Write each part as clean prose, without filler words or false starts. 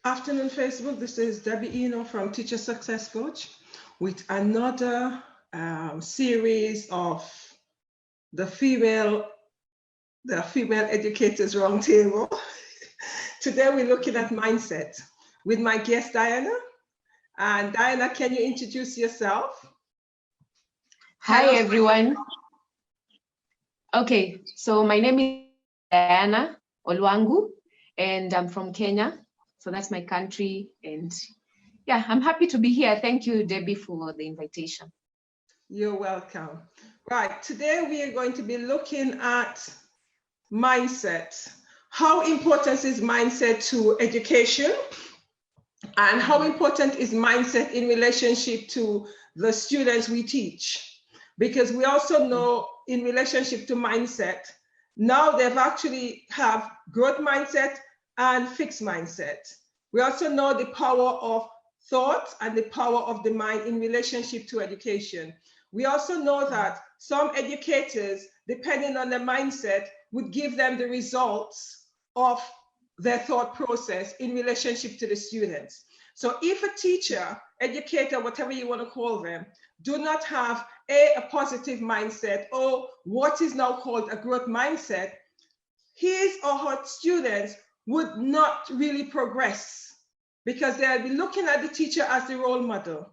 Afternoon, Facebook. This is Debby Enoe from Teacher Success Coach with another series of the female educators roundtable. Today we're looking at mindset with my guest Diana. And Diana, can you introduce yourself? Hi everyone. Okay, so my name is Diana Olwangu and I'm from Kenya. So that's my country, and yeah, I'm happy to be here. Thank you, Debbie, for the invitation. You're welcome. Right, today we are going to be looking at mindset. How important is mindset to education? And how important is mindset in relationship to the students we teach? Because we also know in relationship to mindset, now they've actually have growth mindset and fixed mindset. We also know the power of thought and the power of the mind in relationship to education. We also know that some educators, depending on their mindset, would give them the results of their thought process in relationship to the students. So if a teacher, educator, whatever you want to call them, do not have a positive mindset or what is now called a growth mindset, his or her students would not really progress because they'll be looking at the teacher as the role model.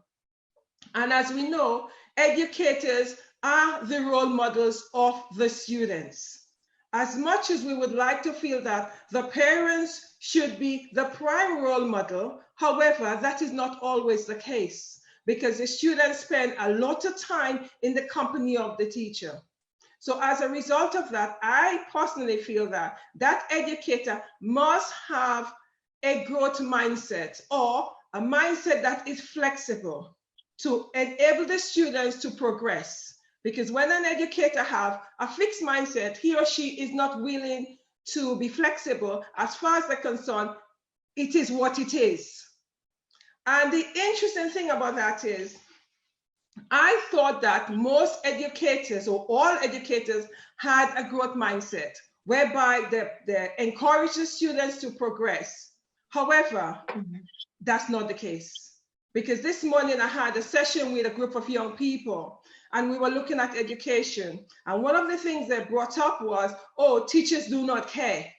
And as we know, educators are the role models of the students. As much as we would like to feel that the parents should be the prime role model, however, that is not always the case because the students spend a lot of time in the company of the teacher. So as a result of that, I personally feel that that educator must have a growth mindset or a mindset that is flexible to enable the students to progress. Because when an educator have a fixed mindset, he or she is not willing to be flexible. As far as they're concerned, it is what it is. And the interesting thing about that is, I thought that most educators or all educators had a growth mindset whereby they encourage the students to progress. However, that's not the case. Because this morning I had a session with a group of young people and we were looking at education. And one of the things they brought up was, oh, teachers do not care.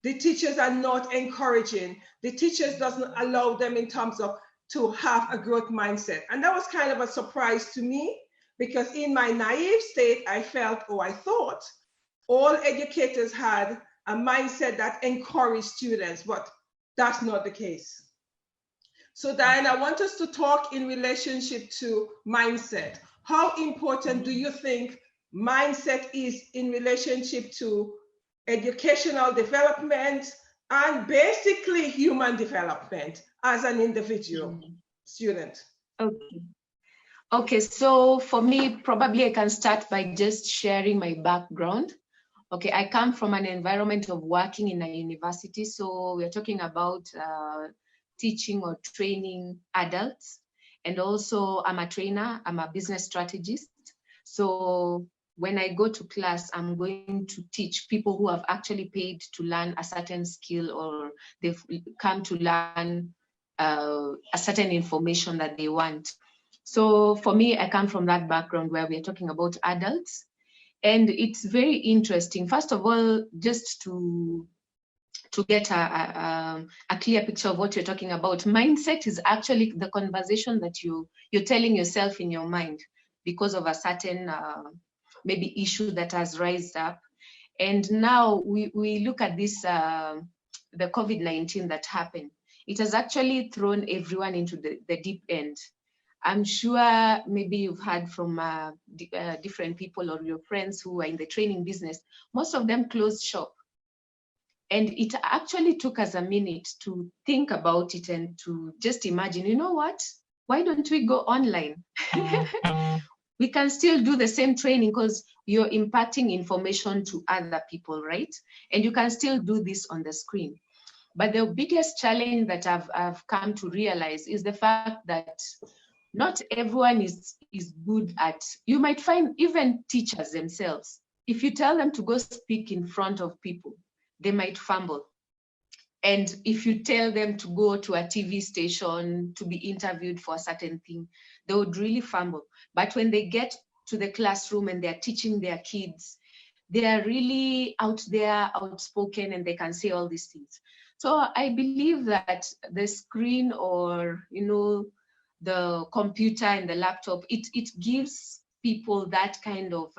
The teachers are not encouraging. The teachers doesn't allow them in terms of to have a growth mindset. And that was kind of a surprise to me because in my naive state, I felt, or I thought all educators had a mindset that encouraged students, but that's not the case. So Diana, I want us to talk in relationship to mindset. How important do you think mindset is in relationship to educational development and basically human development as an individual student? Okay, so for me, probably I can start by just sharing my background. Okay, I come from an environment of working in a university. So we're talking about teaching or training adults. And also I'm a trainer, I'm a business strategist. So when I go to class, I'm going to teach people who have actually paid to learn a certain skill or they've come to learn a certain information that they want. So for me, I come from that background where we're talking about adults. And it's very interesting. First of all, just to get a clear picture of what you're talking about, mindset is actually the conversation that you're telling yourself in your mind because of a certain maybe issue that has raised up. And now we look at this, the COVID-19 that happened. It has actually thrown everyone into the deep end. I'm sure maybe you've heard from different people or your friends who are in the training business. Most of them closed shop. And it actually took us a minute to think about it and to just imagine, you know what? Why don't we go online? We can still do the same training because you're imparting information to other people, right? And you can still do this on the screen. But the biggest challenge that I've come to realize is the fact that not everyone is good at, you might find even teachers themselves, if you tell them to go speak in front of people, they might fumble. And if you tell them to go to a TV station to be interviewed for a certain thing, they would really fumble. But when they get to the classroom and they're teaching their kids, they are really out there, outspoken, and they can say all these things. So I believe that the screen, or the computer and the laptop, it gives people that kind of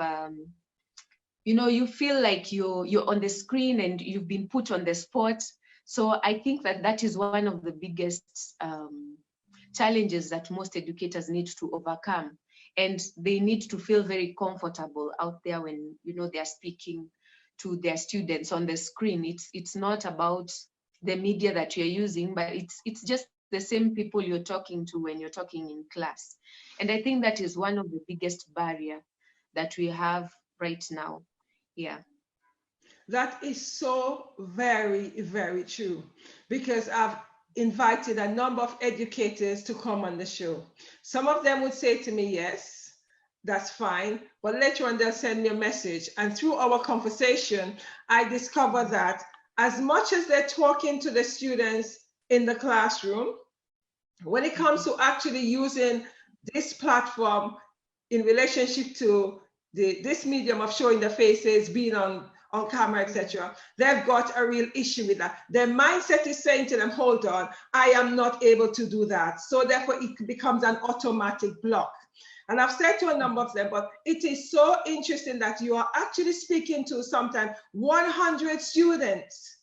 you feel like you're on the screen and you've been put on the spot. So I think that is one of the biggest challenges that most educators need to overcome. And they need to feel very comfortable out there when they're speaking to their students on the screen. It's not about the media that you're using, but it's just the same people you're talking to when you're talking in class. And I think that is one of the biggest barrier that we have right now. Yeah. That is so very, very true, because I've invited a number of educators to come on the show. Some of them would say to me, yes, that's fine, but later on they'll send me a message. And through our conversation, I discover that as much as they're talking to the students in the classroom, when it comes to actually using this platform in relationship to this medium of showing the faces, being on camera, etc., they've got a real issue with that. Their mindset is saying to them, hold on, I am not able to do that. So therefore it becomes an automatic block. And I've said to a number of them, but it is so interesting that you are actually speaking to sometimes 100 students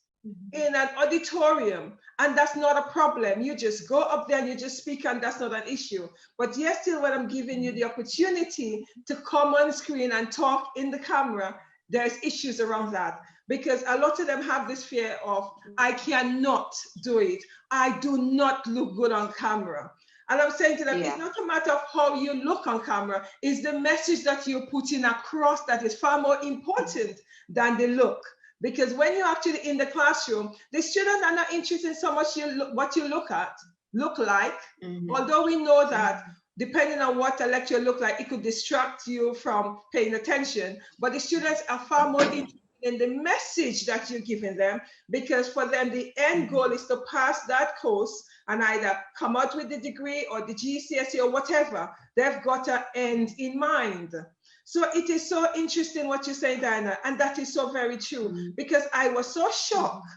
in an auditorium, and that's not a problem. You just go up there and you just speak, and that's not an issue. But yes, still when I'm giving you the opportunity to come on screen and talk in the camera, there's issues around that, because a lot of them have this fear of, I cannot do it. I do not look good on camera. And I'm saying to them, it's not a matter of how you look on camera, it's the message that you're putting across that is far more important than the look. Because when you're actually in the classroom, the students are not interested in so much what you look like, although we know that depending on what a lecture look like, it could distract you from paying attention. But the students are far more interested in the message that you're giving them, because for them, the end goal is to pass that course and either come out with the degree or the GCSE or whatever. They've got an end in mind. So it is so interesting what you say, Diana, and that is so very true, because I was so shocked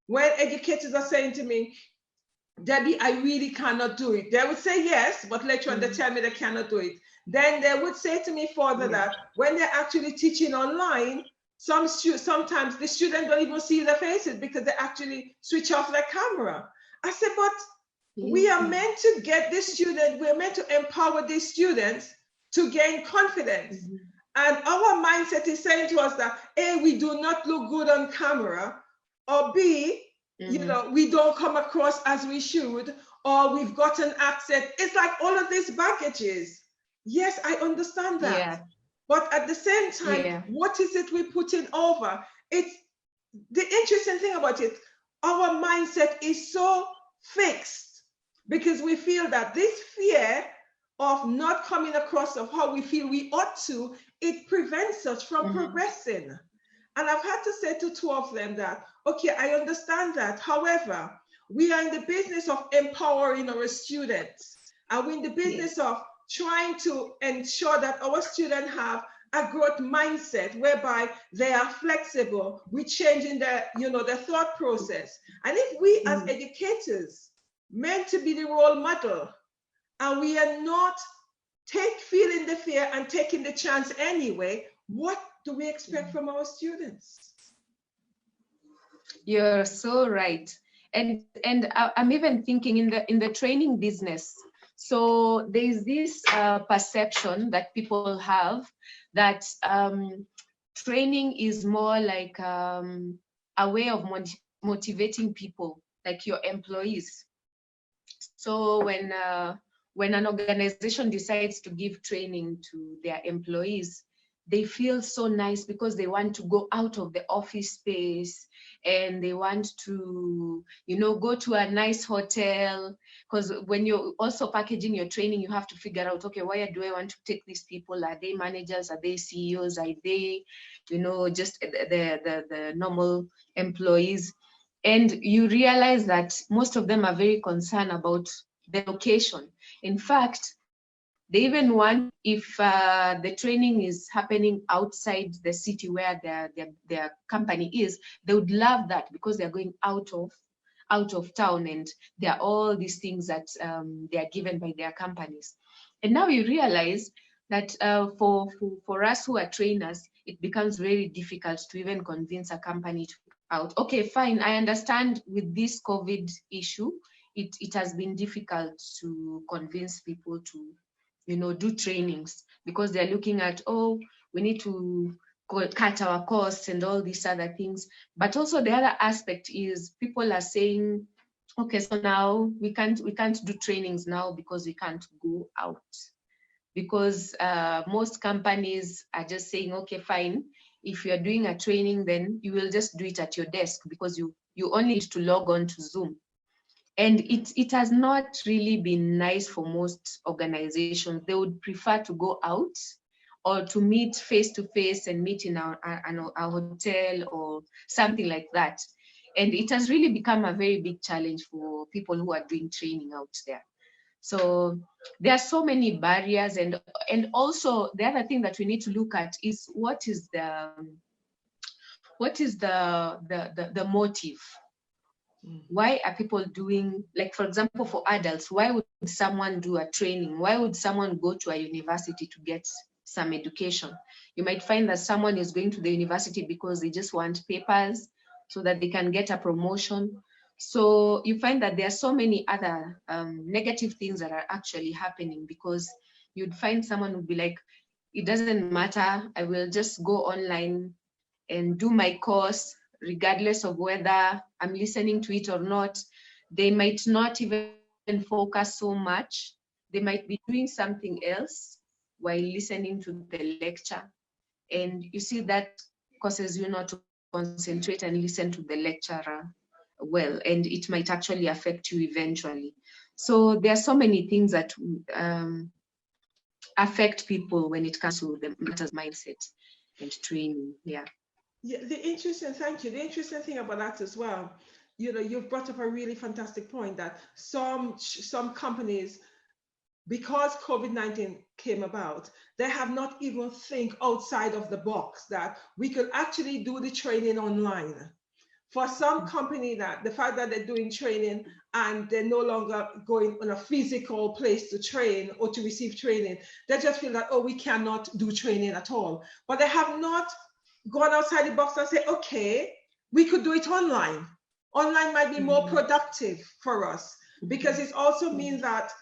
when educators are saying to me, Debbie, I really cannot do it. They would say yes, but later on they tell me they cannot do it. Then they would say to me further that when they're actually teaching online, sometimes the students don't even see their faces because they actually switch off their camera. I said, but we are meant to get this student, we're meant to empower these students to gain confidence. And our mindset is saying to us that A, we do not look good on camera, or B, we don't come across as we should, or we've got an accent. It's like all of these baggages. Yes, I understand that. Yeah. But at the same time, what is it we're putting over? It's the interesting thing about it, our mindset is so fixed because we feel that this fear of not coming across of how we feel we ought to, it prevents us from progressing. And I've had to say to two of them that, okay, I understand that. However, we are in the business of empowering our students. And we're in the business of trying to ensure that our students have a growth mindset whereby they are flexible, we're changing their thought process. And if we as educators meant to be the role model, and we are not feeling the fear and taking the chance anyway, what do we expect from our students? You're so right. And I'm even thinking in the training business. So there's this perception that people have that training is more like a way of motivating people, like your employees. So when an organization decides to give training to their employees, they feel so nice because they want to go out of the office space and they want to, go to a nice hotel. Because when you're also packaging your training, you have to figure out, okay, where do I want to take these people? Are they managers? Are they CEOs? Are they, just the normal employees? And you realize that most of them are very concerned about the location. In fact, they even want, if the training is happening outside the city where their company is, they would love that because they're going out of town, and there are all these things that they are given by their companies. And now you realize that for us who are trainers, it becomes very difficult to even convince a company to out. Okay, fine, I understand with this COVID issue, it has been difficult to convince people to, do trainings, because they're looking at, oh, we need to cut our costs and all these other things. But also the other aspect is people are saying, okay, so now we can't do trainings now because we can't go out. Because most companies are just saying, okay, fine, if you're doing a training, then you will just do it at your desk, because you only need to log on to Zoom. And it has not really been nice for most organizations. They would prefer to go out or to meet face to face and meet in a hotel or something like that. And it has really become a very big challenge for people who are doing training out there. So there are so many barriers, and also the other thing that we need to look at is what is the motive. Why are people doing, like, for example, for adults, why would someone do a training? Why would someone go to a university to get some education? You might find that someone is going to the university because they just want papers so that they can get a promotion. So you find that there are so many other negative things that are actually happening, because you'd find someone would be like, it doesn't matter, I will just go online and do my course, regardless of whether I'm listening to it or not. They might not even focus so much. They might be doing something else while listening to the lecture. And you see, that causes you not to concentrate and listen to the lecturer well, and it might actually affect you eventually. So there are so many things that affect people when it comes to the matters mindset and training. Yeah. Yeah, thank you. The interesting thing about that as well, you've brought up a really fantastic point that some companies, because COVID-19 came about, they have not even think outside of the box that we could actually do the training online. For some company, that the fact that they're doing training and they're no longer going on a physical place to train or to receive training, they just feel that, oh, we cannot do training at all. But they have not gone outside the box and say, okay, we could do it online. Online might be more productive for us, because it also means that,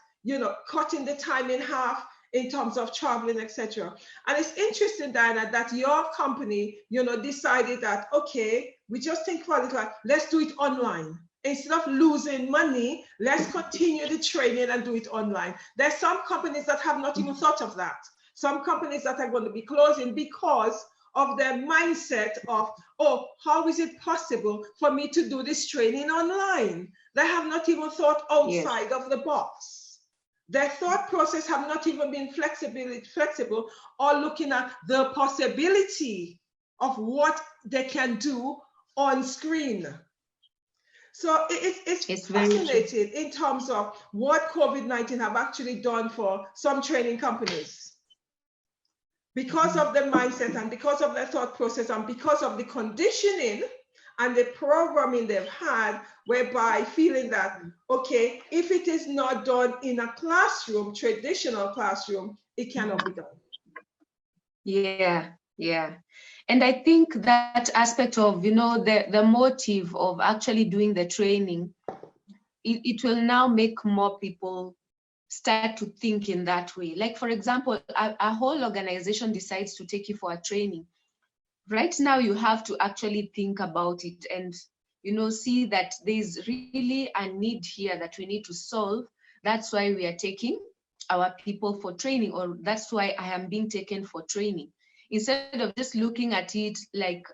cutting the time in half in terms of traveling, etc. And it's interesting, Diana, that your company, decided that, okay, we just think quality, let's do it online. Instead of losing money, let's continue the training and do it online. There's some companies that have not even thought of that. Some companies that are going to be closing because of their mindset of, oh, how is it possible for me to do this training online? They have not even thought outside of the box. Their thought process have not even been flexible or looking at the possibility of what they can do on screen. So it's fascinating in terms of what COVID-19 have actually done for some training companies. Because of the mindset and because of their thought process and because of the conditioning and the programming they've had, whereby feeling that, okay, if it is not done in a classroom, traditional classroom, it cannot be done. Yeah, yeah. And I think that aspect of, the motive of actually doing the training, it will now make more people start to think in that way. Like, for example, a whole organization decides to take you for a training. Right now, you have to actually think about it and, see that there's really a need here that we need to solve. That's why we are taking our people for training, or that's why I am being taken for training. Instead of just looking at it like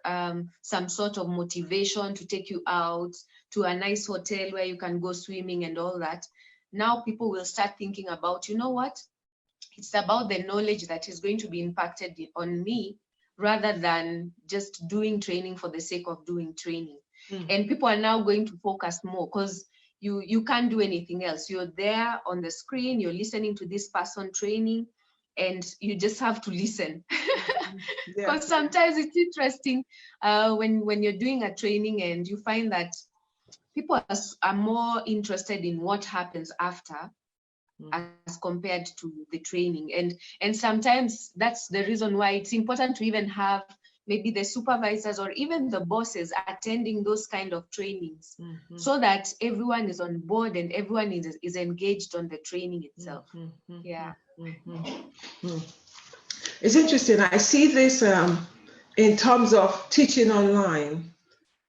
some sort of motivation to take you out to a nice hotel where you can go swimming and all that. Now people will start thinking about, you know what? It's about the knowledge that is going to be impacted on me, rather than just doing training for the sake of doing training. And people are now going to focus more because you can't do anything else. You're there on the screen, you're listening to this person training, and you just have to listen. Because sometimes it's interesting when you're doing a training and you find that people are more interested in what happens after as compared to the training. And sometimes that's the reason why it's important to even have maybe the supervisors or even the bosses attending those kind of trainings, so that everyone is on board and everyone is engaged on the training itself. It's interesting. I see this in terms of teaching online.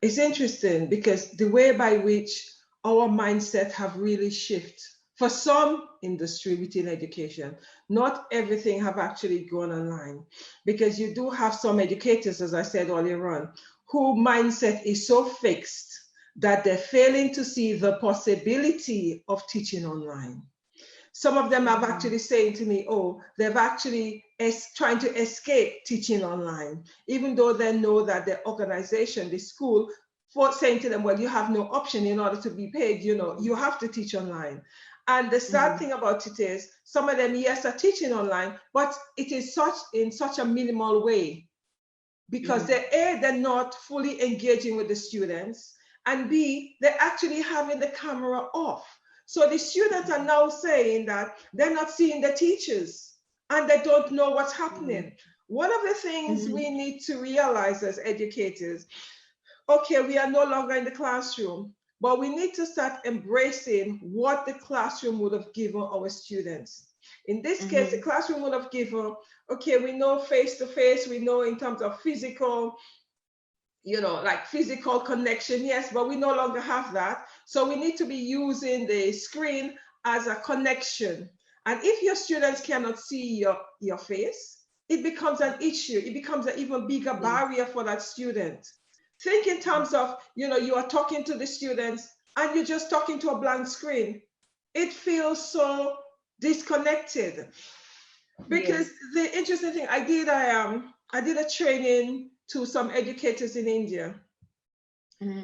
It's interesting because the way by which our mindset have really shifted. For some industry within education, not everything have actually gone online, because you do have some educators, as I said earlier on, whose mindset is so fixed that they're failing to see the possibility of teaching online. Some of them have actually saying to me, oh, they've actually trying to escape teaching online, even though they know that the organization, the school, for saying to them, well, you have no option in order to be paid, you have to teach online. And the sad thing about it is, some of them, yes, are teaching online, but it is in such a minimal way, because they're not fully engaging with the students, and B, they're actually having the camera off. So the students are now saying that they're not seeing the teachers and they don't know what's happening. One of the things we need to realize as educators, okay, we are no longer in the classroom, but we need to start embracing what the classroom would have given our students. In this case, the classroom would have given, okay, we know face-to-face, we know in terms of physical, like physical connection, yes, but we no longer have that. So we need to be using the screen as a connection. And if your students cannot see your face, it becomes an issue. It becomes an even bigger barrier for that student. Think in terms of, you are talking to the students and you're just talking to a blank screen. It feels so disconnected. Because the interesting thing, I did a training to some educators in India.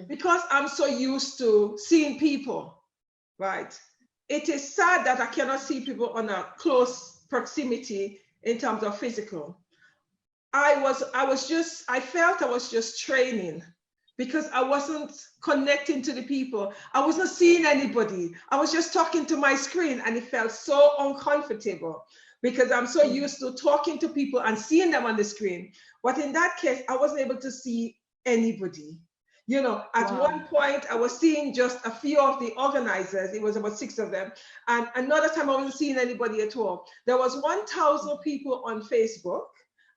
Because I'm so used to seeing people, right? It is sad that I cannot see people on a close proximity in terms of physical. I felt I was just training, because I wasn't connecting to the people. I wasn't seeing anybody. I was just talking to my screen, and it felt so uncomfortable, because I'm so used to talking to people and seeing them on the screen. But in that case, I wasn't able to see anybody. At one point, I was seeing just a few of the organizers. It was about 6 of them. And another time, I wasn't seeing anybody at all. There was 1,000 people on Facebook,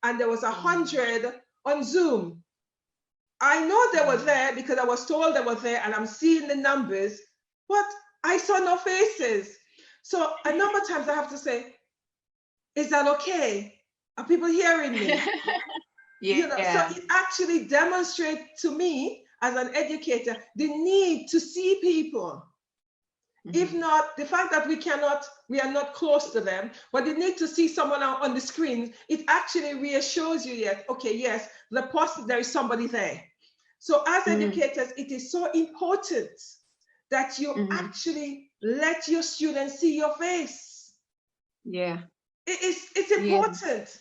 and there was 100 on Zoom. I know they were there because I was told they were there, and I'm seeing the numbers, but I saw no faces. So a number of times I have to say, is that okay? Are people hearing me? So it actually demonstrates to me as an educator the need to see people. If not, the fact that we are not close to them, but the need to see someone on the screen, it actually reassures you that, okay, yes, there is somebody there. So as educators, it is so important that you actually let your students see your face. It's important.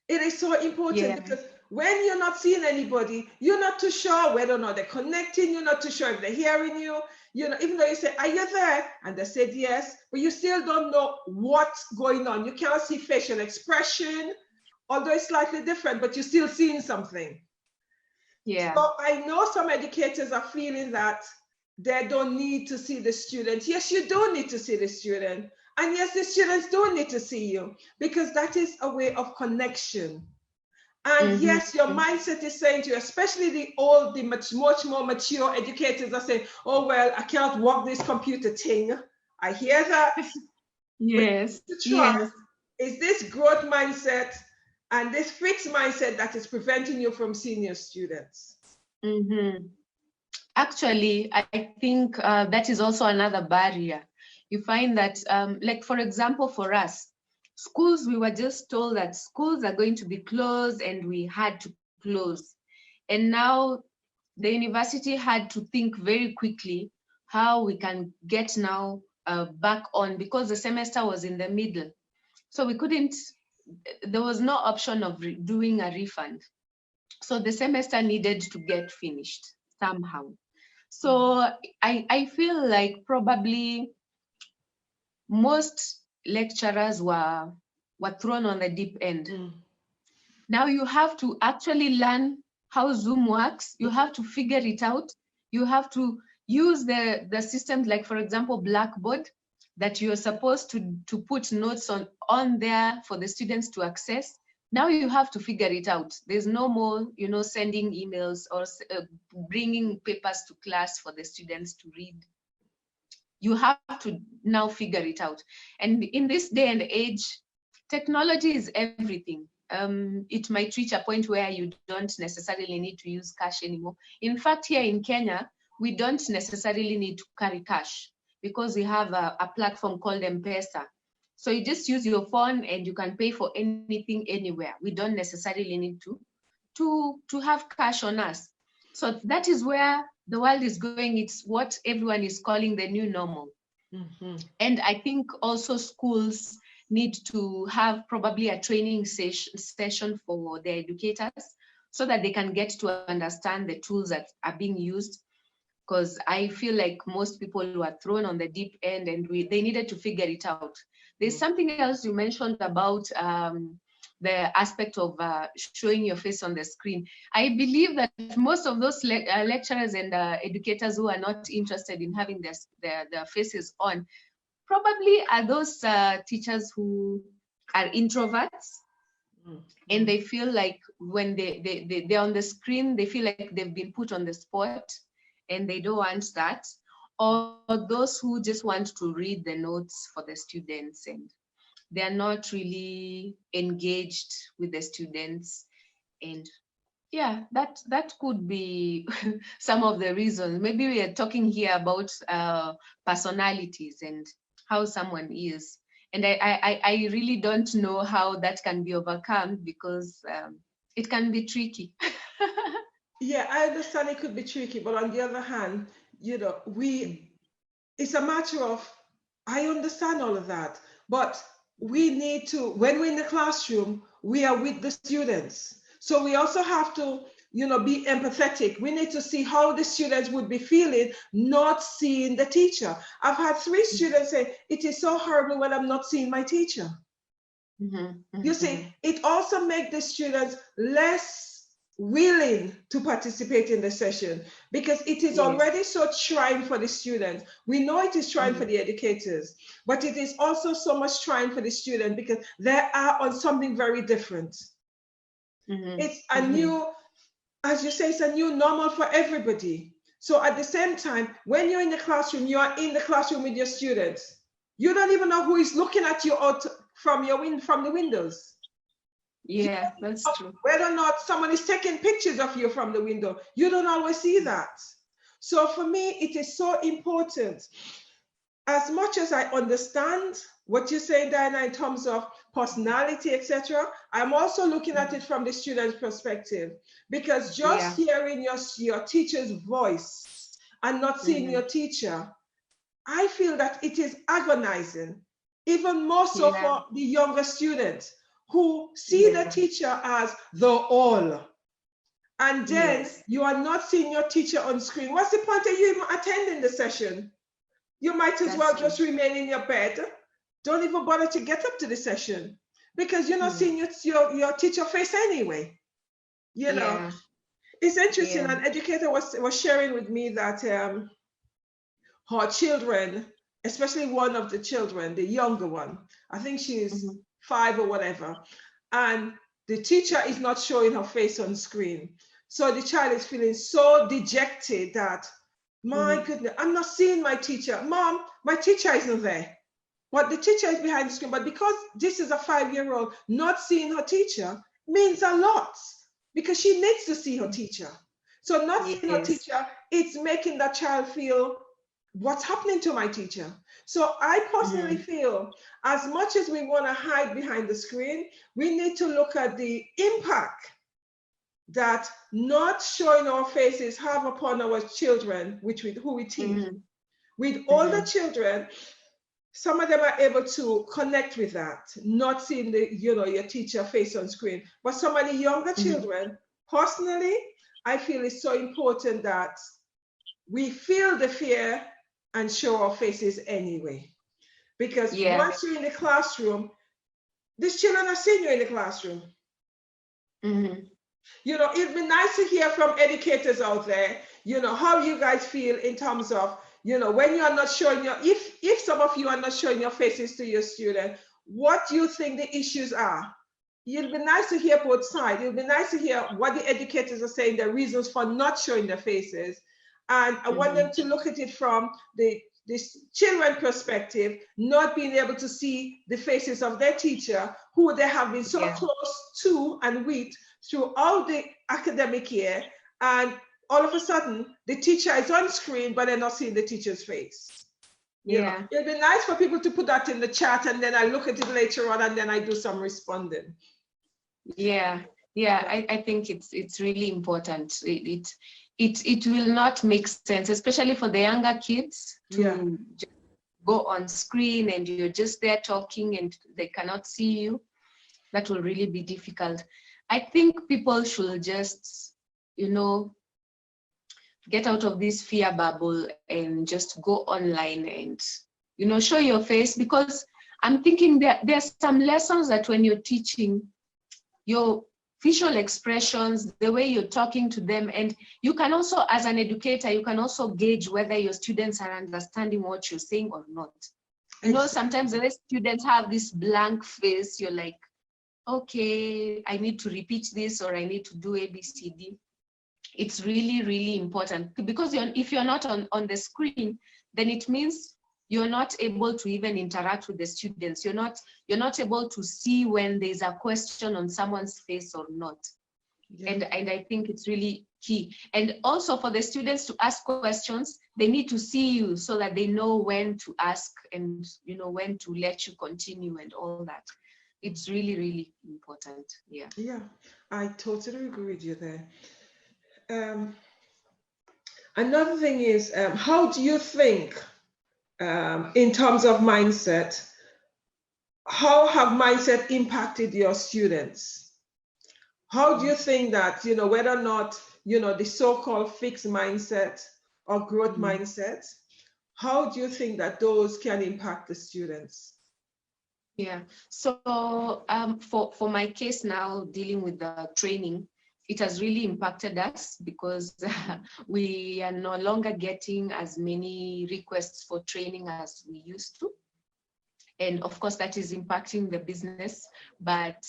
It is so important because when you're not seeing anybody, you're not too sure whether or not they're connecting, you're not too sure if they're hearing you, even though you say, are you there? And they said yes, but you still don't know what's going on. You cannot see facial expression, although it's slightly different, but you're still seeing something. So I know some educators are feeling that they don't need to see the student. Yes, you do need to see the student. And yes, the students do need to see you, because that is a way of connection. And yes, your mindset is saying to you, especially the much more mature educators are saying, oh, well, I cannot work this computer thing. I hear that. Yes. Is this growth mindset and this fixed mindset that is preventing you from seeing your students? Actually, I think that is also another barrier. You find that, like, for example, for us, schools, we were just told that schools are going to be closed, and we had to close. And now the university had to think very quickly how we can get now back on, because the semester was in the middle. So we couldn't, there was no option of doing a refund. So the semester needed to get finished somehow. So I feel like probably most lecturers were thrown on the deep end. Now you have to actually learn how Zoom works. You have to figure it out. You have to use the systems, like for example, Blackboard, that you're supposed to put notes on there for the students to access. Now you have to figure it out. There's no more, sending emails or bringing papers to class for the students to read. You have to now figure it out. And in this day and age, technology is everything. It might reach a point where you don't necessarily need to use cash anymore. In fact, here in Kenya, we don't necessarily need to carry cash because we have a platform called M-Pesa. So you just use your phone and you can pay for anything anywhere. We don't necessarily need to have cash on us. So that is where the world is going. It's what everyone is calling the new normal. And I think also schools need to have probably a training session for the educators so that they can get to understand the tools that are being used. Because I feel like most people were thrown on the deep end and they needed to figure it out. There's something else you mentioned about the aspect of showing your face on the screen. I believe that most of those lecturers and educators who are not interested in having their faces on probably are those teachers who are introverts. And they feel like when they're on the screen, they feel like they've been put on the spot and they don't want that. Or those who just want to read the notes for the students and they're not really engaged with the students. And yeah, that could be some of the reasons. Maybe we are talking here about personalities and how someone is. And I really don't know how that can be overcome because it can be tricky. Yeah, I understand it could be tricky, but on the other hand, it's a matter of, I understand all of that, but we need to, when we're in the classroom, we are with the students. So we also have to, be empathetic. We need to see how the students would be feeling not seeing the teacher. I've had 3 students say, it is so horrible when I'm not seeing my teacher. You see, it also makes the students less willing to participate in the session because it is already so trying for the students. We know it is trying for the educators, but it is also so much trying for the student because they are on something very different. It's a new, as you say, it's a new normal for everybody. So at the same time, when you're in the classroom, you are in the classroom with your students. You don't even know who is looking at you out from the windows. Yeah, that's true. Whether or not someone is taking pictures of you from the window, you don't always see that. So for me, it is so important. As much as I understand what you're saying, Diana, in terms of personality, etc., I'm also looking at it from the student's perspective, because just hearing your teacher's voice and not seeing your teacher, I feel that it is agonizing, even more so for the younger students who see the teacher as the all. And then you are not seeing your teacher on screen. What's the point of you even attending the session? You might as well just remain in your bed. Don't even bother to get up to the session because you're not seeing your teacher face anyway. It's interesting. An educator was sharing with me that her children, especially one of the children, the younger one, I think she's 5 or whatever, and the teacher is not showing her face on screen. So the child is feeling so dejected that, my goodness, I'm not seeing my teacher. Mom, my teacher isn't there. But the teacher is behind the screen. But because this is a 5-year-old, not seeing her teacher means a lot because she needs to see her teacher. So not seeing her teacher, it's making that child feel, what's happening to my teacher? So I personally feel as much as we want to hide behind the screen, we need to look at the impact that not showing our faces have upon our children, who we teach. With older children, some of them are able to connect with that, not seeing your teacher face on screen. But some of the younger children, personally, I feel it's so important that we feel the fear and show our faces anyway. Because once you're in the classroom, these children are seeing you in the classroom. It'd be nice to hear from educators out there, how you guys feel in terms of, when you are not showing if some of you are not showing your faces to your student, what do you think the issues are? It'd be nice to hear both sides. It'd be nice to hear what the educators are saying, the reasons for not showing their faces. And I want them to look at it from this children perspective, not being able to see the faces of their teacher, who they have been so close to and with throughout the academic year. And all of a sudden, the teacher is on screen, but they're not seeing the teacher's face. It'd be nice for people to put that in the chat, and then I look at it later on, and then I do some responding. I think it's really important. It will not make sense, especially for the younger kids, to just go on screen and you're just there talking and they cannot see you. That will really be difficult. I think people should just, get out of this fear bubble and just go online and, show your face, because I'm thinking that there's some lessons that when you're teaching, your visual expressions, the way you're talking to them, and you can also, as an educator, you can also gauge whether your students are understanding what you're saying or not. Sometimes the way students have this blank face, you're like, okay, I need to repeat this, or I need to do ABCD. It's really, really important, because if you're not on the screen, then it means you're not able to even interact with the students. You're not able to see when there's a question on someone's face or not. And I think it's really key. And also for the students to ask questions, they need to see you so that they know when to ask and when to let you continue and all that. It's really, really important. Yeah, I totally agree with you there. Another thing is, how do you think, in terms of mindset, how have mindset impacted your students? How do you think that, whether or not, the so-called fixed mindset or growth mindset, how do you think that those can impact the students? So for my case now, dealing with the training, it has really impacted us, because we are no longer getting as many requests for training as we used to. And of course, that is impacting the business. But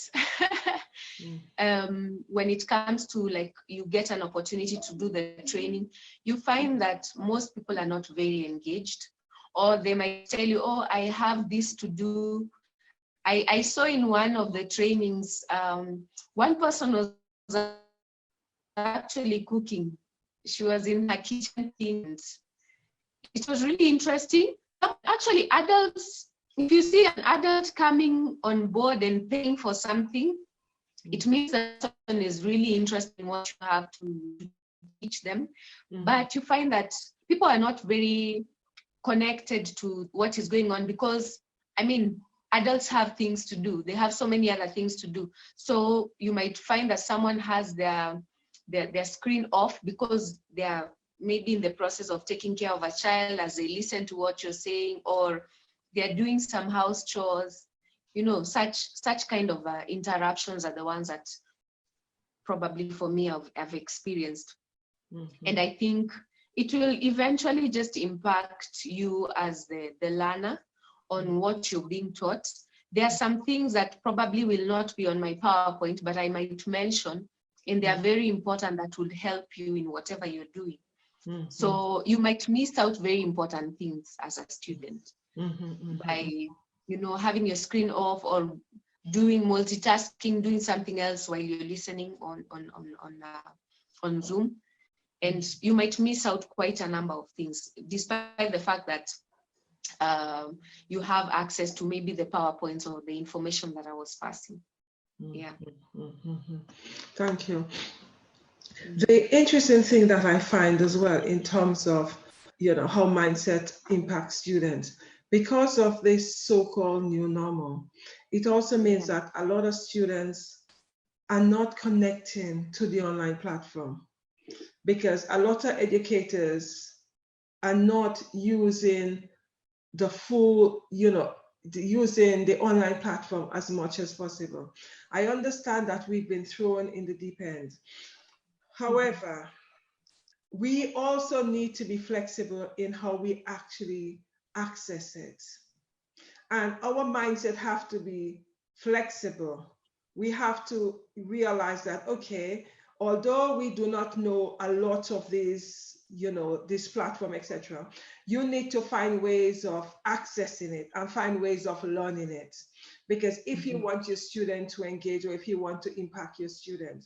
when it comes to you get an opportunity to do the training, you find that most people are not very engaged, or they might tell you, oh, I have this to do. I saw in one of the trainings, one person was actually cooking. She was in her kitchen things. It was really interesting. Actually, adults, if you see an adult coming on board and paying for something, it means that person is really interested in what you have to teach them. But you find that people are not very connected to what is going on, because, adults have things to do. They have so many other things to do. So you might find that someone has their screen off because they are maybe in the process of taking care of a child as they listen to what you're saying, or they're doing some house chores. Such kind of interruptions are the ones that probably for me I've experienced. And I think it will eventually just impact you as the learner on what you're being taught. There are some things that probably will not be on my PowerPoint, but I might mention, and they are very important, that will help you in whatever you're doing. So you might miss out very important things as a student by, having your screen off, or doing multitasking, doing something else while you're listening on Zoom. And you might miss out quite a number of things, despite the fact that you have access to maybe the PowerPoints or the information that I was passing. Thank you. The interesting thing that I find as well in terms of, how mindset impacts students, because of this so-called new normal, it also means that a lot of students are not connecting to the online platform, because a lot of educators are not using the full, using the online platform as much as possible. I understand that we've been thrown in the deep end. However, we also need to be flexible in how we actually access it. And our mindset have to be flexible. We have to realize that, okay, although we do not know a lot of these, this platform, etc., you need to find ways of accessing it and find ways of learning it. Because if you want your student to engage, or if you want to impact your student,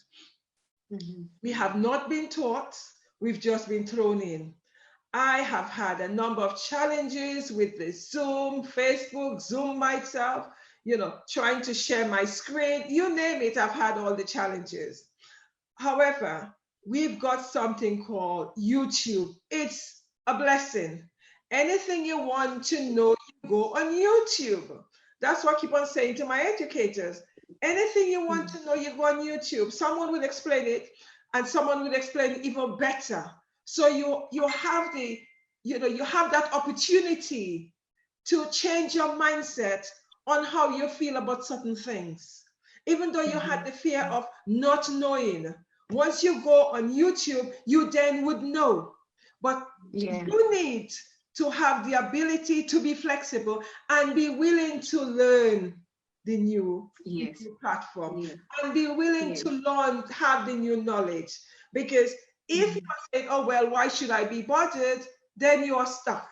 we have not been taught, we've just been thrown in. I have had a number of challenges with the Zoom, Facebook, Zoom myself, trying to share my screen, you name it, I've had all the challenges. However, we've got something called YouTube. It's a blessing. Anything you want to know, you go on YouTube. That's what I keep on saying to my educators. Anything you want to know, you go on YouTube. Someone will explain it, and someone will explain it even better. So you have you have that opportunity to change your mindset on how you feel about certain things. Even though you had the fear of not knowing, once you go on YouTube, you then would know. But you need to have the ability to be flexible and be willing to learn the new platform, and be willing to learn, have the new knowledge. Because if you are saying, oh, well, why should I be bothered? Then you are stuck.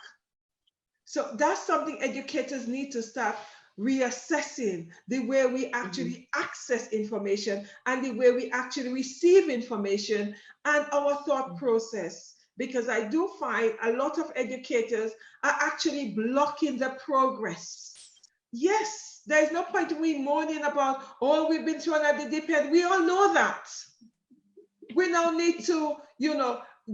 So that's something educators need to start reassessing, the way we actually access information and the way we actually receive information and our thought process. Because I do find a lot of educators are actually blocking the progress. Yes, there's no point in we moaning about, oh, we've been thrown at the deep end. We all know that. We now need to,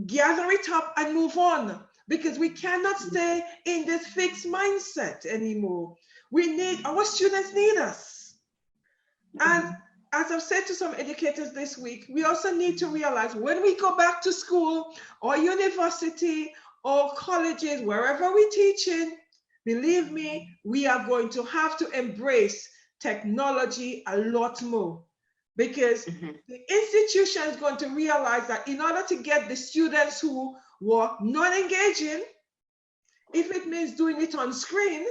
gather it up and move on, because we cannot stay in this fixed mindset anymore. Our students need us. And as I've said to some educators this week, we also need to realize when we go back to school or university or colleges, wherever we're teaching, believe me, we are going to have to embrace technology a lot more, because the institution is going to realize that in order to get the students who were not engaging, if it means doing it on screen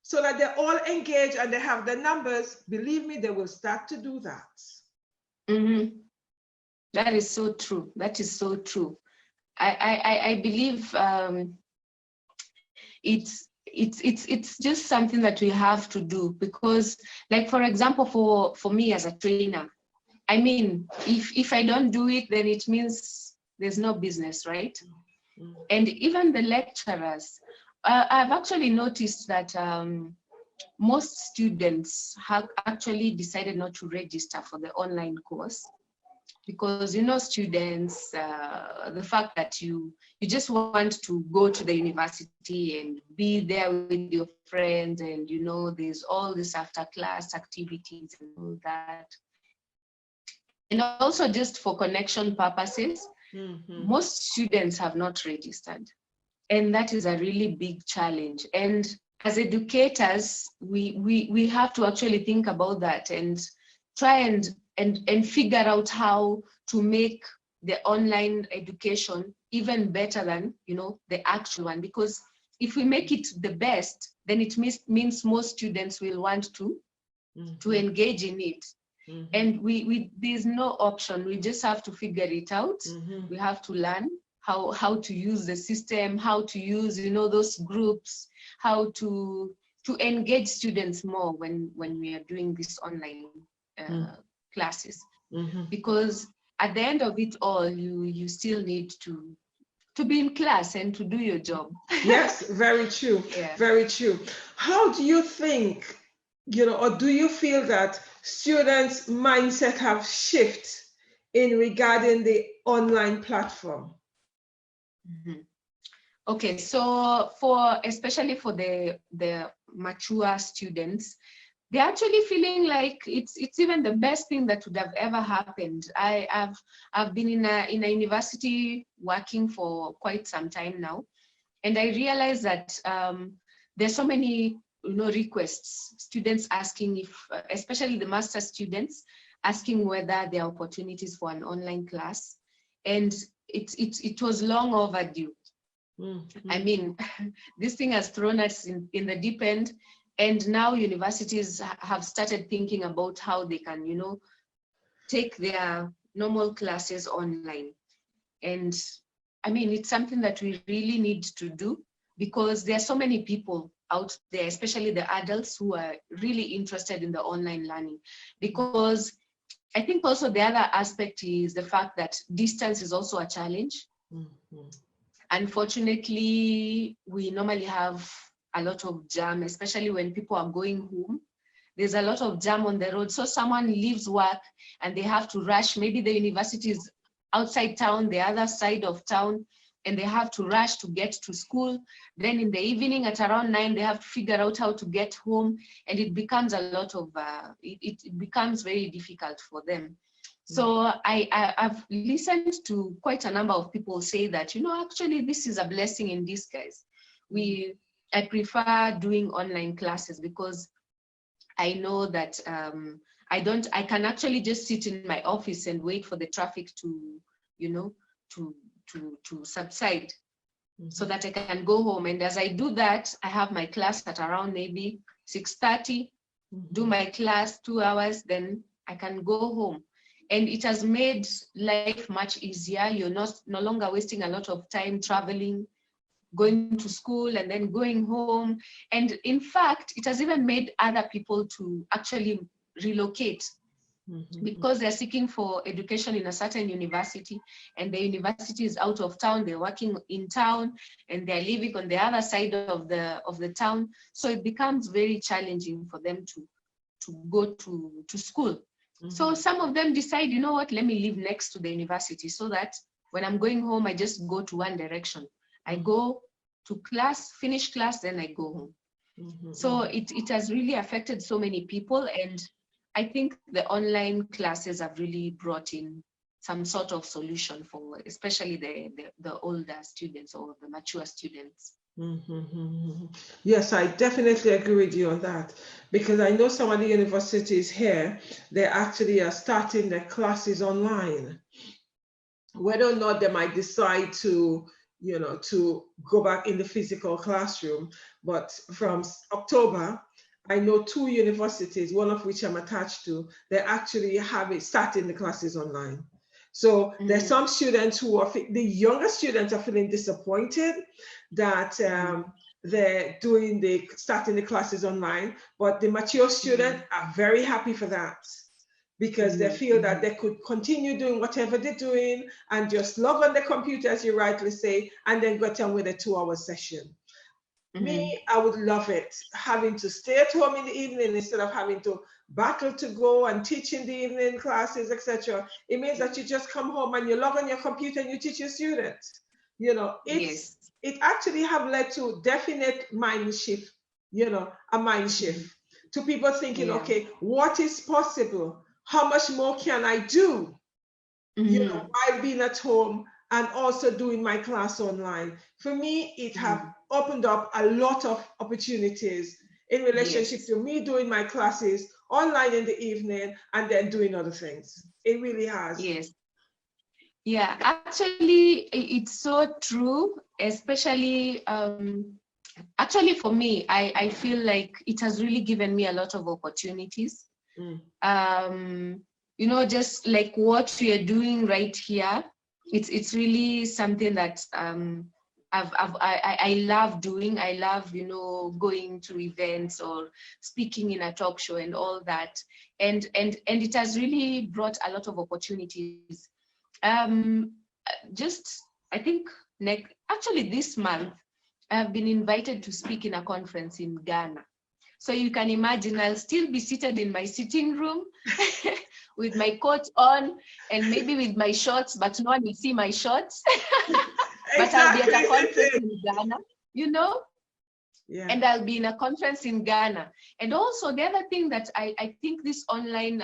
so that they're all engaged and they have the numbers, believe me, they will start to do that. That is so true. That is so true. I believe it's just something that we have to do, because, like, for example, for me as a trainer, I mean, if I don't do it, then it means there's no business, right? And even the lecturers, I've actually noticed that most students have actually decided not to register for the online course, because, students, the fact that you just want to go to the university and be there with your friends, and, there's all this after class activities and all that. And also just for connection purposes, most students have not registered. And that is a really big challenge. And as educators, we have to actually think about that and try and figure out how to make the online education even better than, the actual one. Because if we make it the best, then it means most students will want to engage in it. And there's no option. We just have to figure it out. We have to learn how to use the system, how to use, those groups, how to engage students more when we are doing this online classes. Because at the end of it all, you still need to be in class and to do your job. Yes, very true. Very true. How do you think, or do you feel that students' mindset have shifted in regarding the online platform? Mm-hmm. Okay, so for especially for the mature students, they're actually feeling like it's even the best thing that would have ever happened. I've been in a university working for quite some time now, and I realized that there's so many requests, students asking if, especially the master students, asking whether there are opportunities for an online class, and it was long overdue. Mm-hmm. I mean, this thing has thrown us in the deep end, and now universities have started thinking about how they can, take their normal classes online. And I mean, it's something that we really need to do, because there are so many people out there, especially the adults, who are really interested in the online learning. Because I think also the other aspect is the fact that distance is also a challenge. Mm-hmm. Unfortunately, we normally have a lot of jam, especially when people are going home. There's a lot of jam on the road. So someone leaves work and they have to rush. Maybe the university is outside town, the other side of town, and they have to rush to get to school. Then in the evening at around 9, they have to figure out how to get home. And it becomes a lot of, it becomes very difficult for them. So I've listened to quite a number of people say that, actually this is a blessing in disguise. I prefer doing online classes because I know that I can actually just sit in my office and wait for the traffic to, to subside, so that I can go home. And as I do that, I have my class at around maybe 6:30, do my class 2 hours, then I can go home. And it has made life much easier. You're no longer wasting a lot of time traveling, going to school and then going home. And in fact, it has even made other people to actually relocate, because they're seeking for education in a certain university, and the university is out of town, they're working in town, and they're living on the other side of the town. So it becomes very challenging for them to go to school. So some of them decide, you know what, let me live next to the university, so that when I'm going home, I just go to one direction. I go to class, finish class, then I go home. So it has really affected so many people. And I think the online classes have really brought in some sort of solution for especially the older students or the mature students. Yes, I definitely agree with you on that, because I know some of the universities here, they actually are starting their classes online. Whether or not they might decide to, to go back in the physical classroom, but from October, I know 2 universities, one of which I'm attached to, they actually have it starting the classes online. So there's some students who are, the younger students are feeling disappointed that they're starting the classes online, but the mature students are very happy for that, because they feel that they could continue doing whatever they're doing and just log on the computer, as you rightly say, and then get on with a 2-hour session. Me, I would love it, having to stay at home in the evening instead of having to battle to go and teach in the evening classes, etc. It means that you just come home and you log on your computer and you teach your students. It actually have led to definite mind shift, a mind shift to people thinking, okay, what is possible? How much more can I do? While being at home and also doing my class online. For me, it have opened up a lot of opportunities in relationship to me doing my classes online in the evening and then doing other things. It really has. Yes. Yeah, actually, it's so true, especially actually for me, I feel like it has really given me a lot of opportunities. Just like what we are doing right here, it's really something that I love doing. I love, going to events or speaking in a talk show and all that. And it has really brought a lot of opportunities. I think actually this month, I've been invited to speak in a conference in Ghana. So you can imagine I'll still be seated in my sitting room with my coat on and maybe with my shorts, but no one will see my shorts. But I'll be at a conference in Ghana, you know? Yeah. And I'll be in a conference in Ghana. And also the other thing that I think this online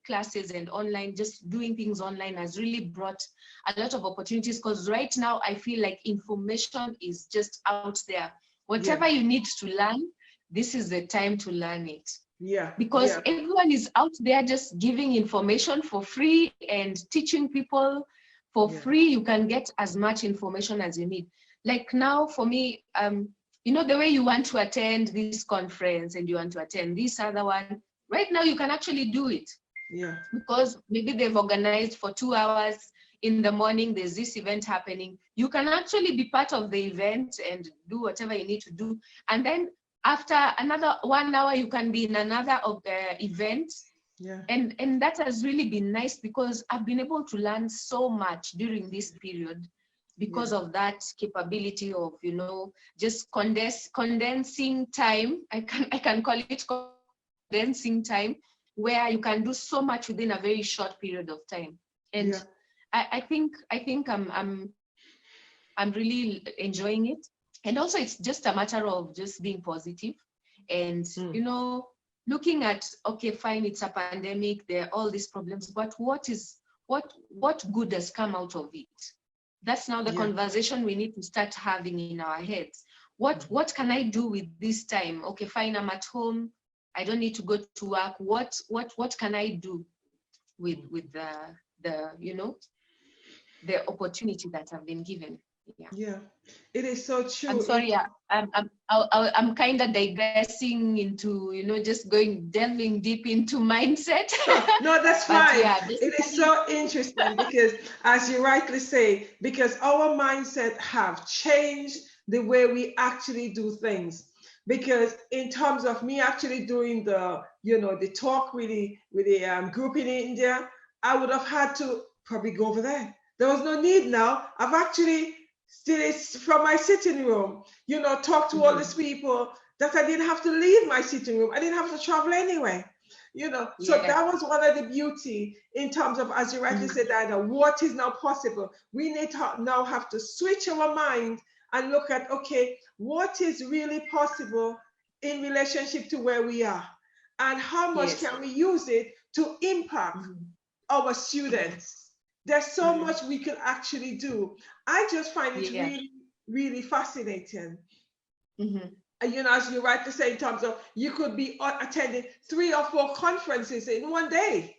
classes and online, just doing things online has really brought a lot of opportunities, because right now I feel like information is just out there. Whatever you need to learn, this is the time to learn it. Yeah. Because everyone is out there just giving information for free and teaching people for free. You can get as much information as you need. Like now for me, you know, the way you want to attend this conference and you want to attend this other one, right now you can actually do it. Yeah. Because maybe they've organized for 2 hours in the morning, there's this event happening. You can actually be part of the event and do whatever you need to do. And then after another 1 hour, you can be in another event. Yeah. And that has really been nice, because I've been able to learn so much during this period because of that capability of, you know, just condensing time. I can call it condensing time, where you can do so much within a very short period of time. And I think I'm really enjoying it. And also it's just a matter of just being positive and, you know, looking at, okay, fine, it's a pandemic, there are all these problems, but what good has come out of it? That's now the conversation we need to start having in our heads. What can I do with this time? Okay, fine, I'm at home, I don't need to go to work. What can I do with the you know, the opportunity that I've been given? Yeah, it is so true. I'm sorry, I'm kind of digressing into, you know, just delving deep into mindset. No, that's fine. It is so interesting because, as you rightly say, because our mindset have changed the way we actually do things. Because in terms of me actually doing the, you know, the talk with the group in India, I would have had to probably go over there. There was no need now. I've actually still from my sitting room, you know, talk to all these people that I didn't have to leave my sitting room. I didn't have to travel anyway, you know. So that was one of the beauty in terms of, as you rightly said, Diana, what is now possible. We need to now have to switch our mind and look at, okay, what is really possible in relationship to where we are, and how much can we use it to impact our students. There's so much we can actually do. I just find it really, really fascinating. And, you know, as you rightly say, in terms of you could be attending 3 or 4 conferences in one day.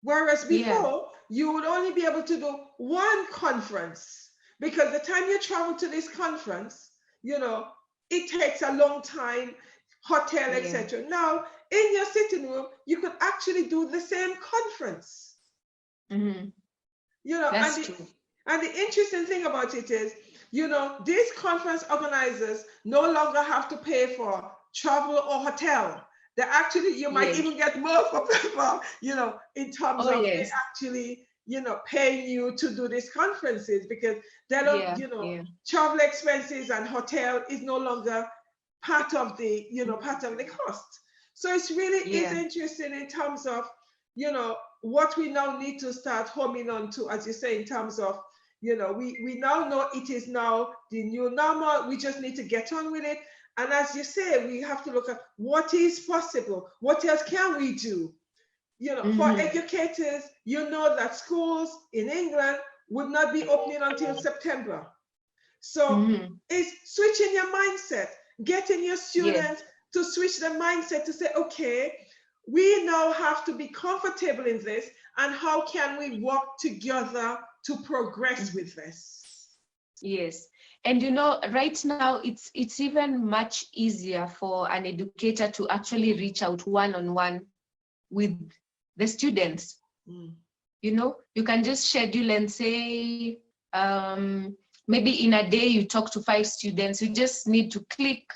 Whereas before, you would only be able to do 1 conference, because the time you travel to this conference, you know, it takes a long time, hotel, etc. Now, in your sitting room, you could actually do the same conference. You know, and the interesting thing about it is, you know, these conference organizers no longer have to pay for travel or hotel. They actually, you might even get more for, you know, in terms of they actually, you know, paying you to do these conferences, because they don't, you know, travel expenses and hotel is no longer part of the, you know, part of the cost. So it's really is interesting in terms of, you know, what we now need to start homing on to, as you say, in terms of, you know, we now know it is now the new normal. We just need to get on with it. And as you say, we have to look at what is possible. What else can we do? You know, for educators, you know that schools in England would not be opening until September. So it's switching your mindset, getting your students to switch their mindset to say, okay, we now have to be comfortable in this, and how can we work together to progress with this? Yes. And you know, right now it's even much easier for an educator to actually reach out one-on-one with the students. You know, you can just schedule and say, maybe in a day you talk to 5 students. You just need to click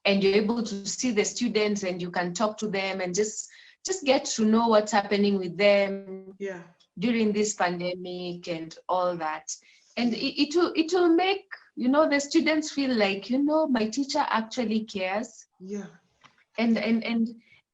and you're able to see the students and you can talk to them and just get to know what's happening with them during this pandemic and all that. And it will make, you know, the students feel like, you know, my teacher actually cares. And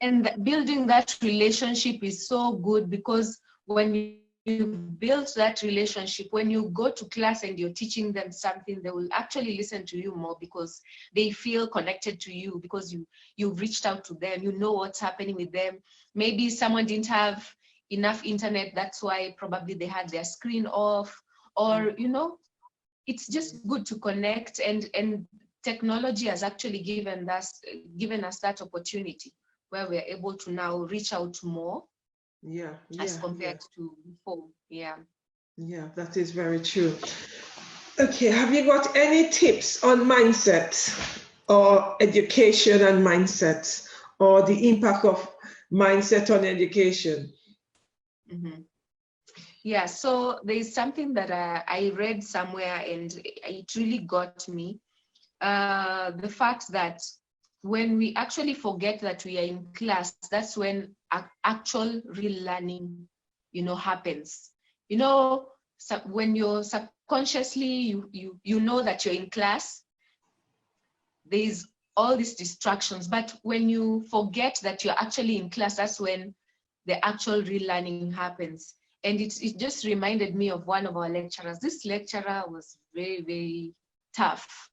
And building that relationship is so good, because when you build that relationship, when you go to class and you're teaching them something, they will actually listen to you more, because they feel connected to you, because you've reached out to them, you know what's happening with them. Maybe someone didn't have enough internet, that's why probably they had their screen off, or you know, it's just good to connect, and technology has actually given us that opportunity where we're able to now reach out more as compared to before. Yeah, that is very true. Okay, have you got any tips on mindset or education and mindset, or the impact of mindset on education? Yeah, so there's something that I read somewhere and it really got me. The fact that when we actually forget that we are in class, that's when actual real learning, you know, happens. You know, when you're subconsciously, you know that you're in class, there's all these distractions, but when you forget that you're actually in class, that's when the actual real learning happens. And it just reminded me of one of our lecturers. This lecturer was very, very tough.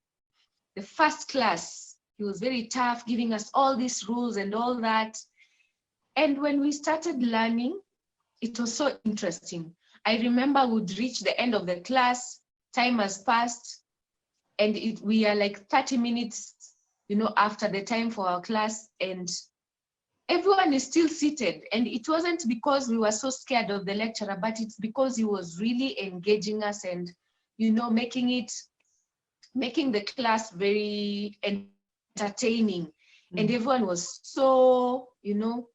The first class, he was very tough, giving us all these rules and all that. And when we started learning, it was so interesting. I remember we'd reach the end of the class, time has passed, and we are like 30 minutes, you know, after the time for our class, and everyone is still seated. And it wasn't because we were so scared of the lecturer, but it's because he was really engaging us and, you know, making the class very entertaining. And everyone was so, you know,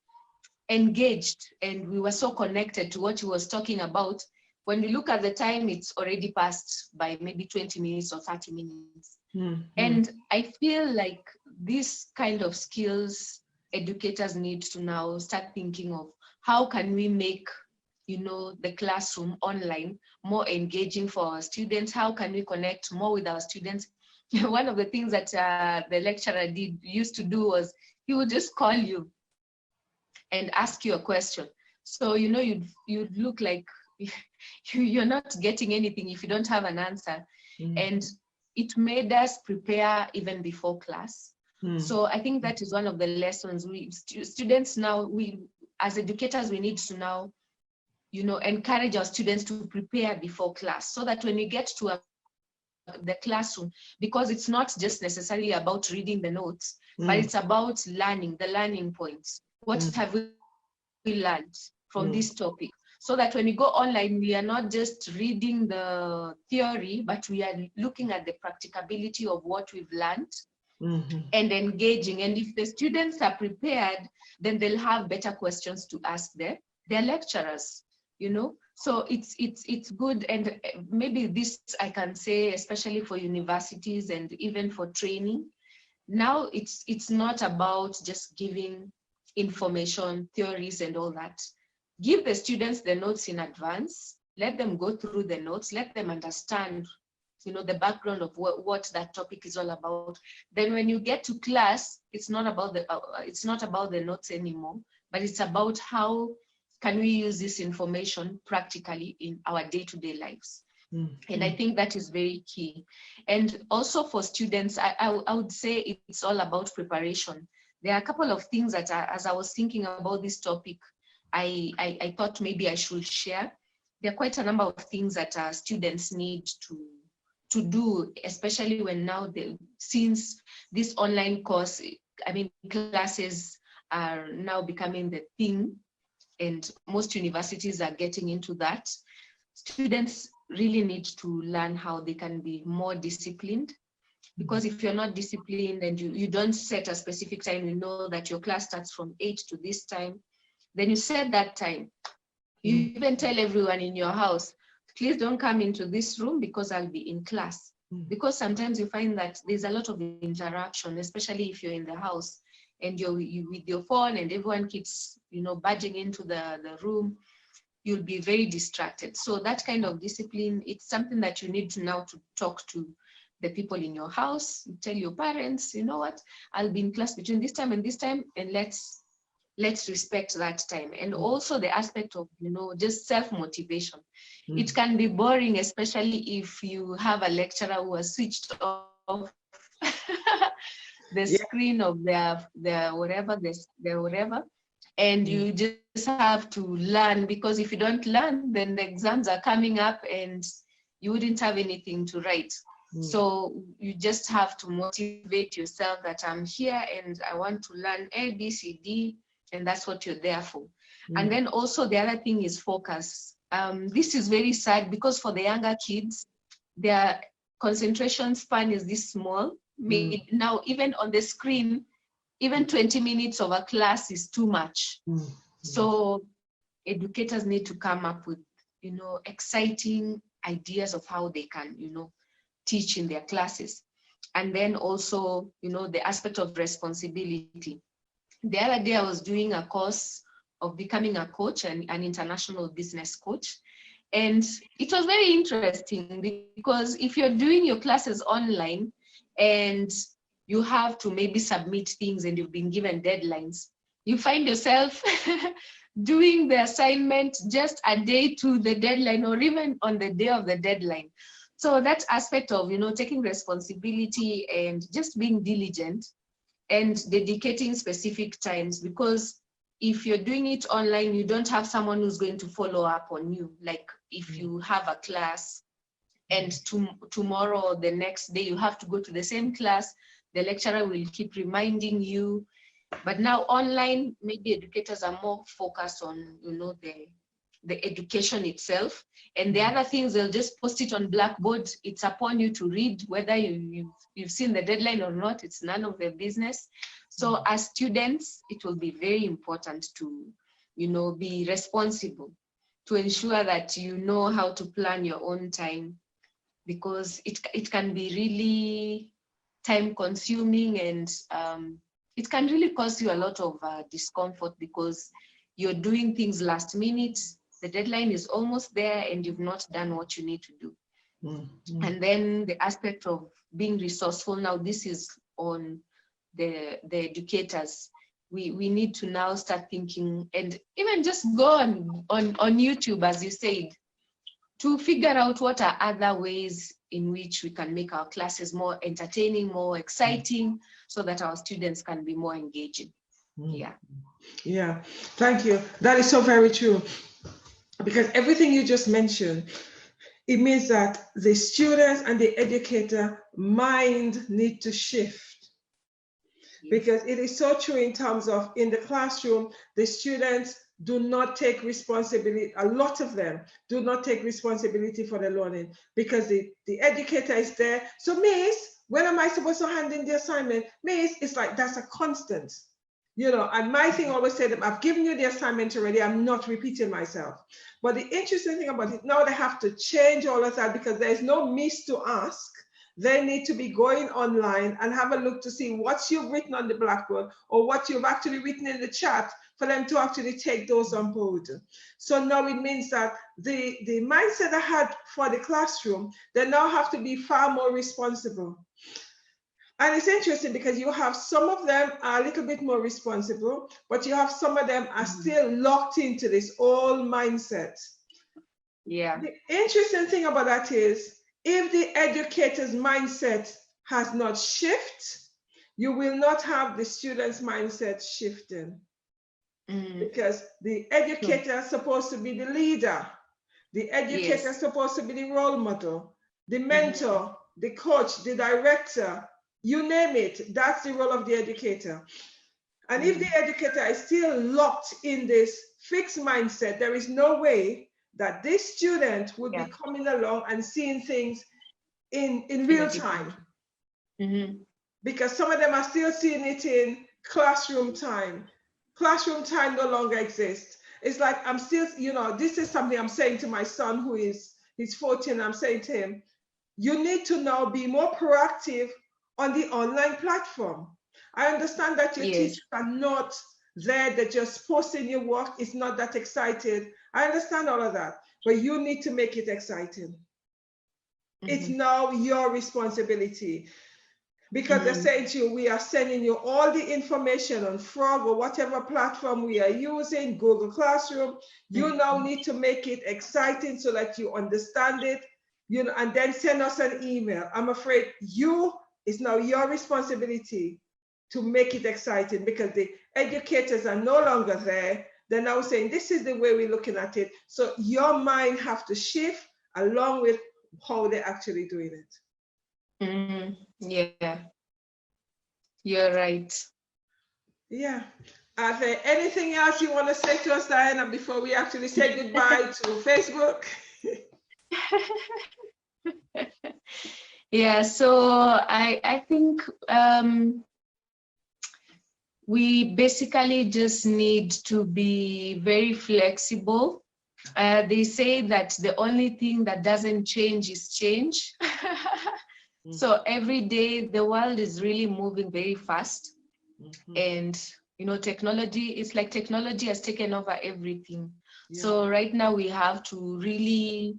engaged, and we were so connected to what he was talking about. When we look at the time, it's already passed by maybe 20 minutes or 30 minutes. And I feel like this kind of skills educators need to now start thinking of, how can we make, you know, the classroom online more engaging for our students? How can we connect more with our students? One of the things that the lecturer used to do was, he would just call you and ask you a question. So, you know, you'd look like you're not getting anything if you don't have an answer. And it made us prepare even before class. So I think that is one of the lessons students now, as educators, we need to now, you know, encourage our students to prepare before class, so that when we get to the classroom, because it's not just necessarily about reading the notes, but it's about learning, the learning points. What have we learned from this topic? So that when we go online, we are not just reading the theory, but we are looking at the practicability of what we've learned. And engaging. And if the students are prepared, then they'll have better questions to ask their lecturers, you know. So it's good. And maybe this I can say, especially for universities and even for training, now it's not about just giving information, theories and all that. Give the students the notes in advance, let them go through the notes, let them understand, you know, the background of what that topic is all about. Then when you get to class, it's not about the notes anymore, but it's about how can we use this information practically in our day-to-day lives. And I think that is very key. And also for students, I would say it's all about preparation. There are a couple of things that as I was thinking about this topic, I thought maybe I should share. There are quite a number of things that students need to do, especially when now since this online course, I mean, classes are now becoming the thing, and most universities are getting into that. Students really need to learn how they can be more disciplined, because if you're not disciplined and you don't set a specific time, you know that your class starts from 8 to this time, then you set that time. You even tell everyone in your house, please don't come into this room because I'll be in class. Because sometimes you find that there's a lot of interaction, especially if you're in the house and you're with your phone and everyone keeps, you know, barging into the room, you'll be very distracted. So that kind of discipline, it's something that you need to now to talk to the people in your house. You tell your parents, you know what, I'll be in class between this time and this time, and let's let's respect that time. And also the aspect of, just self-motivation. It can be boring, especially if you have a lecturer who has switched off the screen of their whatever, and you just have to learn, because if you don't learn, then the exams are coming up and you wouldn't have anything to write. So you just have to motivate yourself that I'm here and I want to learn A, B, C, D, and that's what you're there for. And then also the other thing is focus. This is very sad, because for the younger kids, their concentration span is this small. Now, even on the screen, even 20 minutes of a class is too much. So educators need to come up with, exciting ideas of how they can, teach in their classes. And then also, the aspect of responsibility. The other day I was doing a course of becoming a coach, and an international business coach. And it was very interesting, because if you're doing your classes online and you have to maybe submit things and you've been given deadlines, you find yourself doing the assignment just a day to the deadline, or even on the day of the deadline. So that aspect of, taking responsibility and just being diligent and dedicating specific times, because if you're doing it online, you don't have someone who's going to follow up on you. Like if you have a class and tomorrow or the next day you have to go to the same class, the lecturer will keep reminding you. But now online, maybe educators are more focused on, the education itself. And the other things, they'll just post it on Blackboard. It's upon you to read, whether you've seen the deadline or not. It's none of their business. So as students, it will be very important to, be responsible, to ensure that you know how to plan your own time, because it can be really time consuming, and it can really cause you a lot of discomfort, because you're doing things last minute, the deadline is almost there and you've not done what you need to do. And then the aspect of being resourceful, now this is on the educators. We need to now start thinking, and even just go on YouTube, as you said, to figure out what are other ways in which we can make our classes more entertaining, more exciting, so that our students can be more engaging. Yeah, thank you. That is so very true. Because everything you just mentioned, it means that the students and the educator mind need to shift. Because it is so true in terms of, in the classroom, the students do not take responsibility. A lot of them do not take responsibility for the learning, because the educator is there. So, Miss, when am I supposed to hand in the assignment? Miss, it's like, that's a constant. And my thing always said, I've given you the assignment already, I'm not repeating myself. But the interesting thing about it, now they have to change all of that, because there's no miss to ask. They need to be going online and have a look to see what you've written on the Blackboard, or what you've actually written in the chat, for them to actually take those on board. So now it means that the mindset I had for the classroom, they now have to be far more responsible. And it's interesting, because you have some of them are a little bit more responsible, but you have some of them are still locked into this old mindset. Yeah. The interesting thing about that is, if the educator's mindset has not shifted, you will not have the student's mindset shifting. Because the educator is supposed to be the leader. The educator is supposed to be the role model, the mentor, the coach, the director. You name it, that's the role of the educator. And if the educator is still locked in this fixed mindset, there is no way that this student would be coming along and seeing things in real time. Because some of them are still seeing it in classroom time. Classroom time no longer exists. It's like, I'm still, this is something I'm saying to my son, he's 14, I'm saying to him, you need to now be more proactive on the online platform. I understand that your teachers are not there, they're just posting your work, it's not that excited. I understand all of that, but you need to make it exciting. It's now your responsibility. because they're saying to you, we are sending you all the information on Frog or whatever platform we are using, Google Classroom. You now need to make it exciting so that you understand it, you know, and then send us an email. I'm afraid it's now your responsibility to make it exciting, because the educators are no longer there. They're now saying, this is the way we're looking at it. So your mind have to shift along with how they're actually doing it. Yeah, you're right. Yeah. Are there anything else you want to say to us, Diana, before we actually say goodbye to Facebook? Yeah, so I think we basically just need to be very flexible. They say that the only thing that doesn't change is change. So every day the world is really moving very fast. And you know, it's like technology has taken over everything. So right now we have to really,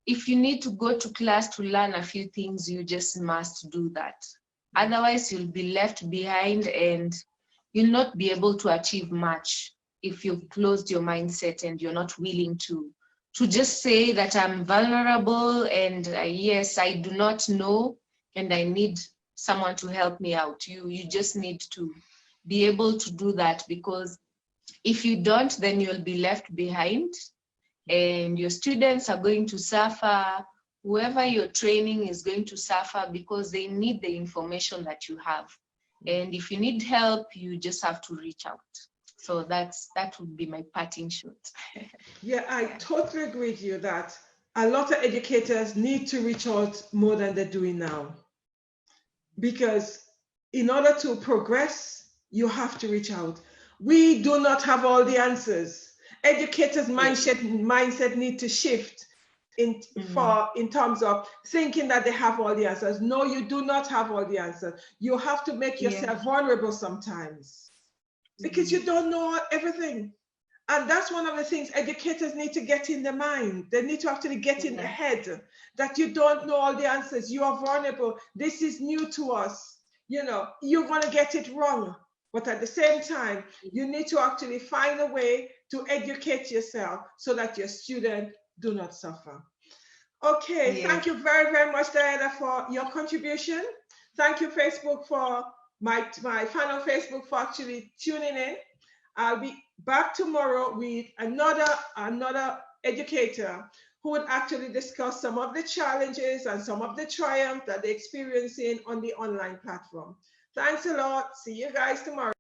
if you need to go to class to learn a few things, you just must do that. Otherwise you'll be left behind and you'll not be able to achieve much if you've closed your mindset and you're not willing to just say that I'm vulnerable and yes, I do not know and I need someone to help me out. You just need to be able to do that, because if you don't, then you'll be left behind and your students are going to suffer. Whoever you're training is going to suffer because they need the information that you have. And if you need help, you just have to reach out. So that would be my parting shot. Yeah, I totally agree with you that a lot of educators need to reach out more than they're doing now. Because in order to progress, you have to reach out. We do not have all the answers. Educators' mindset need to shift in terms of thinking that they have all the answers. No, you do not have all the answers. You have to make yourself vulnerable sometimes because you don't know everything. And that's one of the things educators need to get in their mind. They need to actually get in their head that you don't know all the answers. You are vulnerable. This is new to us. You know, you're going to get it wrong. But at the same time, you need to actually find a way to educate yourself so that your students do not suffer. Okay, thank you very, very much, Diana, for your contribution. Thank you, Facebook, for my final Facebook for actually tuning in. I'll be back tomorrow with another educator who would actually discuss some of the challenges and some of the triumphs that they're experiencing on the online platform. Thanks a lot. See you guys tomorrow.